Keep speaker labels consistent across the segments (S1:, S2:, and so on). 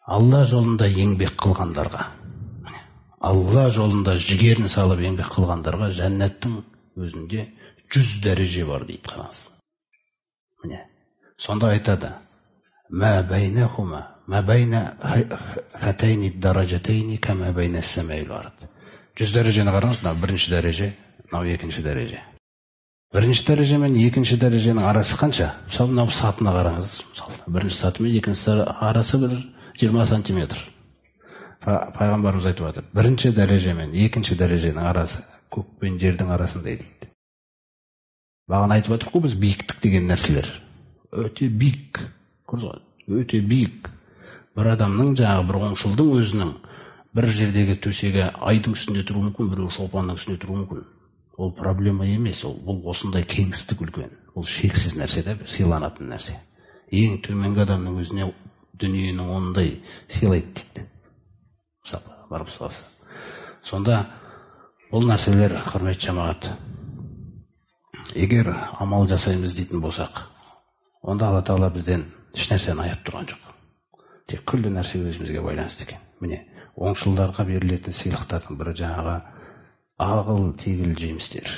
S1: Алла жолында еңбек қылғандарға, Алла жолында жігерін салып еңбек қылғандарға жәннаттың өзінде 100 дәреже бар дейді, қараңыз. Міне, сонда айтады: "Ма байнахума, ма байна хатайни даражатайни кама байна самаи вал ард." 100 дәрежені қараңыз, мынау бірінші дәреже, мынау екінші дәреже. Бірінші дәреже мен екінші дәреженің арасы қанша? Мысалы, мынау сатына қараңыз. Мысалы, бірінші саты мен екінші арасы бір 20 сантиметр. Пайғамбарымыз айтып жатыр, бірінші дәреже мен екінші дәреженің арасы көк пен жердің арасындай дейді. Бағана айтып жатырмық қой, біз биіктік деген нәрселер өте биік. Көрдіңіз ғой? Өте биік. Бір адамның жаңағы бір оңшылдың өзінің бір жердегі төсегі айдың үстінде тұруы мүмкін, біреу шолпанның үстінде тұруы мүмкін. Ол проблема емес, бұл осындай кеңістік үлкен. Ол шексіз нәрсе де, сыйланатын нәрсе. Ең төменгі адамның өзіне дүниенің ондай сыйлайды дейді. Барып саласы. Сонда бұл нәрселер, құрметті жамағат, егер амал жасаймыз дейтін болсақ, онда Алла Тағала бізден еш нәрсені аяп тұрған жоқ. Тек күллі нәрсе өзімізге байланысты екен. Міне, оңшылдарға берілетін сыйлықтардың бірі жаңағы ағыл тегіл жемістер.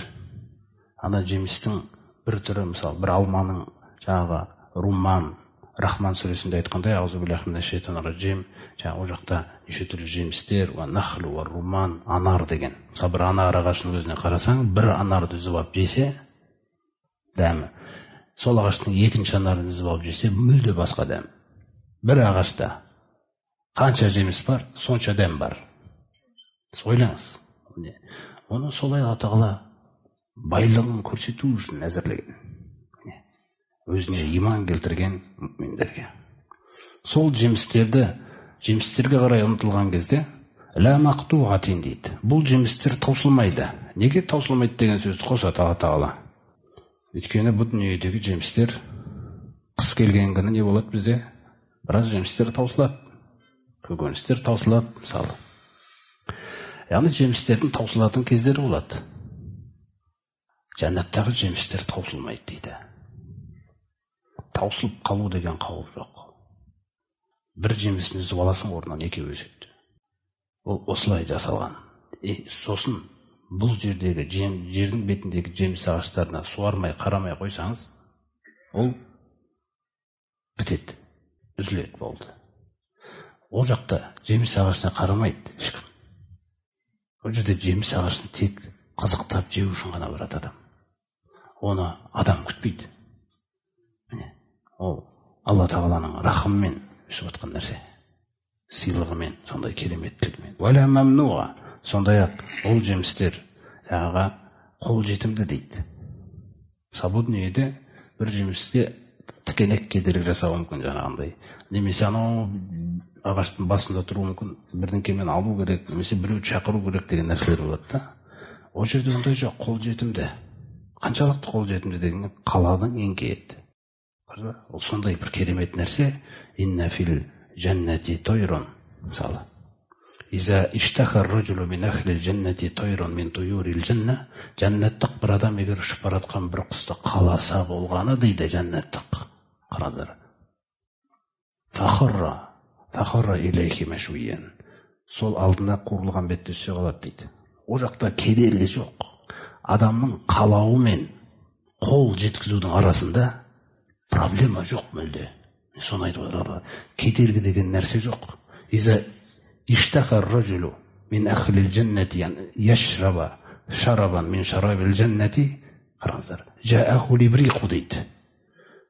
S1: Ана жемістің бір түрі, мысалы, бір алманың жаңағы румман, Рахман сүресінде айтқандай, аузубилляхи минаш шайтанир раджим, жаңағы ол жақта неше түрлі жемістер, нахлу ва румман, анар деген. Мысалы, бір анар ағашының өзіне қарасаң, бір анарды үзіп алып жесе, дәмі. Сол ағаштың екінші анарын үзіп алып жесе, мүлде басқа дәм. Бір ағашта қанша жеміс бар, сонша дәм бар. Ойлаңыз. Оны солай Алла Тағала байлығын көрсету үшін әзірлеген. Өзіне иман келтірген мүминдерге. Сол жемістерге қарай ұмтылған кезде ла мақтуғатин дейді. Бұл жемістер таусылмайды. Неге таусылмайды деген сөзді қосады Алла Тағала? Өйткені бұл дүниедегі жемістер қыс келген күні не болады бізде? Біраз жемістер таусылады. Көкөністер таусылады, мысалы. Яғни жемістердің таусылатын кездері болады. Жәннаттағы жемістер таусылмайды дейді. Таусылып қалу деген қауіп жоқ. Бір жемісін үзіп аласың, орнынан екеуі өседі. Ол осылай жасалған. Сосын бұл жердің бетіндегі жеміс ағаштарына суармай, қарамай қойсаңыз, ол бітеді, үзіледі, болды. Ол жақта жеміс ағашына қарамайды ешкім. Ол жерде жеміс ағашын тек қызықтап жеу үшін ғана барады адам. Оны адам күтпейді. Ол Алла Тағаланың рахымымен өсіп отқан нәрсе. Сыйлығымен, сондай кереметтілігімен. Уәлә мамнуға. Сондай-ақ ол жемістер жаңағы қол жетімді дейді. Бұл дүниеде бір жемісте тікенек кедергі жасауы мүмкін жаңағындай. Немесе анау ағаштың басында тұруы мүмкін, бірдеңкемен алу керек, немесе біреу шақыру керек деген нәрселер болады да. Ол жерде ондай жоқ, қол жетімді. Қаншалықты қол жетімді дегенде қаланың еңкейеді. Ол сондай бір керемет нәрсе. Инна фил жәннәти тойрон. Мысалы, иза иштахар рожулу мин ахлил жәннәти тойрон мин туюрил жәнна. Жәннаттық бір адам егер ұшып баратқан бір құсты қаласа болғаны дейді жәннаттық. Қараңдар. Фахарра илейхи машуиян. Сол алдына қуырылған бетте түсе қалады дейді. О жақта кедергі жоқ. Адамның қалауымен қол жеткізудің арасында проблема жоқ мүлде. Соны айтып отырады. Кедергі деген нәрсе жоқ. Иза иштахар рожулу мин ахлил жәннәти яшраба шарабан мин шарабил жәннәти. Қараңыздар. Жааху либриқу дейді.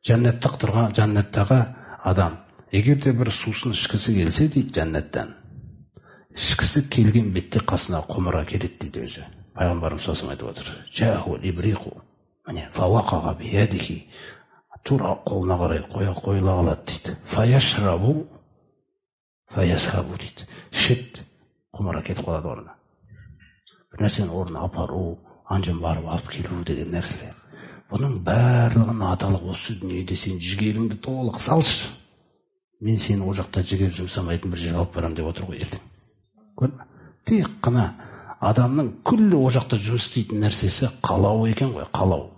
S1: Жәннаттағы адам егер де бір сусын ішкісі келсе дейді жәннаттан, ішкісі келген бетте қасына құмыра келеді дейді өзі. Пайғамбарымыз сосын айтып отыр. Жааху либриқу. Міне, фауақаға биядихи. Тура қолына қарай қойыла қалады дейді. Фаяшрабу, фаясхабу дейді. Шет құмыра кетіп қалады орнына. Бір нәрсені орнына апару, анжан барып алып келу деген нәрселер. Бұның барлығын аталық осы дүниеде сен жігеріңді толық салшы. Мен сені о жақта жігер жұмсамайтын бір жерге алып барам деп отыр ғой ертең. Көрдің? Тек қана адамның күллі о жақта жұмыс істейтін нәрсесі қалау екен ғой, қалау.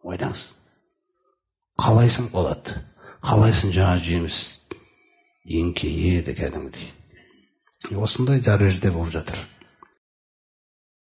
S1: Ойлаңыз. Қалайсың болады. Қалайсың жаңа жеміс еңкейеді кәдімгідей. Осындай дәрежеде болып жатыр.